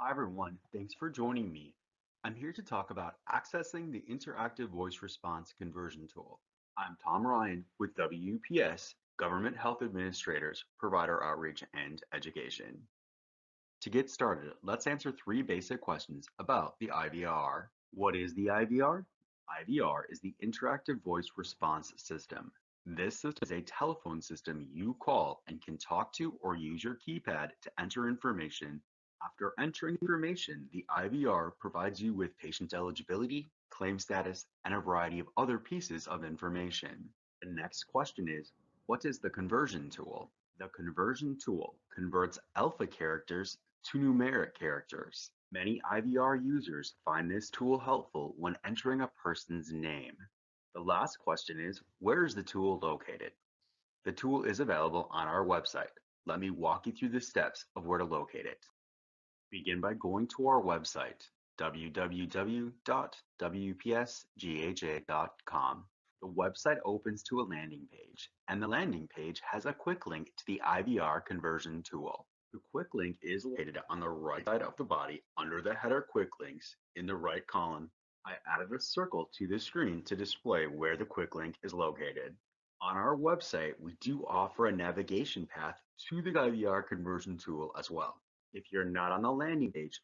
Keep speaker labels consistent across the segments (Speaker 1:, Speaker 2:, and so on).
Speaker 1: Hi everyone, thanks for joining me. I'm here to talk about accessing the Interactive Voice Response Conversion Tool. I'm Tom Ryan with WPS, Government Health Administrators, Provider Outreach and Education. To get started, let's answer three basic questions about the IVR. What is the IVR? IVR is the Interactive Voice Response System. This system is a telephone system you call and can talk to or use your keypad to enter information. After entering information, the IVR provides you with patient eligibility, claim status, and a variety of other pieces of information. The next question is, what is the conversion tool? The conversion tool converts alpha characters to numeric characters. Many IVR users find this tool helpful when entering a person's name. The last question is, where is the tool located? The tool is available on our website. Let me walk you through the steps of where to locate it. Begin by going to our website, www.wpsgha.com. The website opens to a landing page, and the landing page has a quick link to the IVR conversion tool. The quick link is located on the right side of the body under the header quick links in the right column. I added a circle to the screen to display where the quick link is located. On our website, we do offer a navigation path to the IVR conversion tool as well. If you're not on the landing page,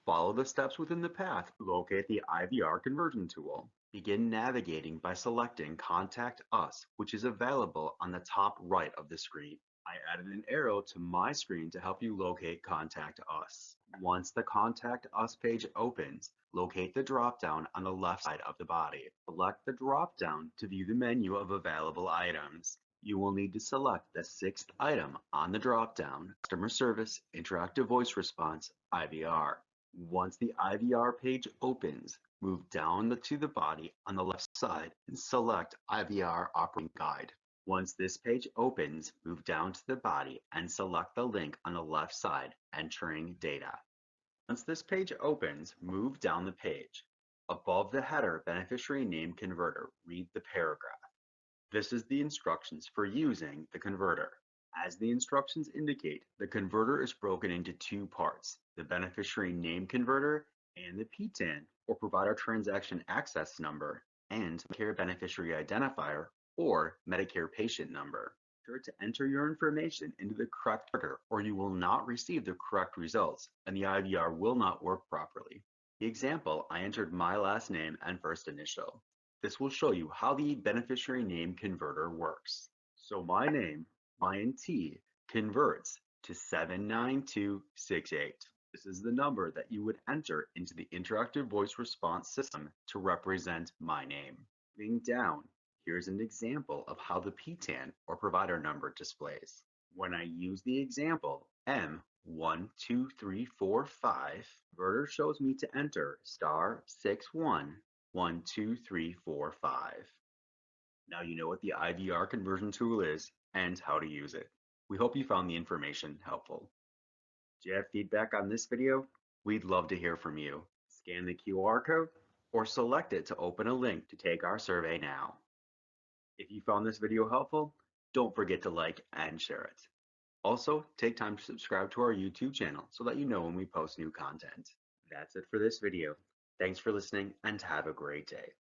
Speaker 1: follow the steps within the path to locate the IVR conversion tool. Begin navigating by selecting Contact Us, which is available on the top right of the screen. I added an arrow to my screen to help you locate Contact Us. Once the Contact Us page opens, locate the drop-down on the left side of the body. Select the drop-down to view the menu of available items. You will need to select the sixth item on the drop-down, Customer Service Interactive Voice Response, IVR. Once the IVR page opens, move down to the body on the left side and select IVR Operating Guide. Once this page opens, move down to the body and select the link on the left side, entering data. Once this page opens, move down the page. Above the header Beneficiary Name Converter, read the paragraph. This is the instructions for using the converter. As the instructions indicate, the converter is broken into two parts, the beneficiary name converter and the PTAN, or provider transaction access number, and Medicare beneficiary identifier, or Medicare patient number. Be sure to enter your information into the correct order, or you will not receive the correct results, and the IVR will not work properly. The example, I entered my last name and first initial. This will show you how the beneficiary name converter works. So my name, INT, converts to 79268. This is the number that you would enter into the interactive voice response system to represent my name. Moving down, here's an example of how the PTAN or provider number displays. When I use the example M12345, converter shows me to enter *61 12345. Now you know what the IVR conversion tool is and how to use it. We hope you found the information helpful. Do you have feedback on this video? We'd love to hear from you. Scan the QR code or select it to open a link to take our survey now. If you found this video helpful, don't forget to like and share it. Also, take time to subscribe to our YouTube channel so that you know when we post new content. That's it for this video. Thanks for listening and have a great day.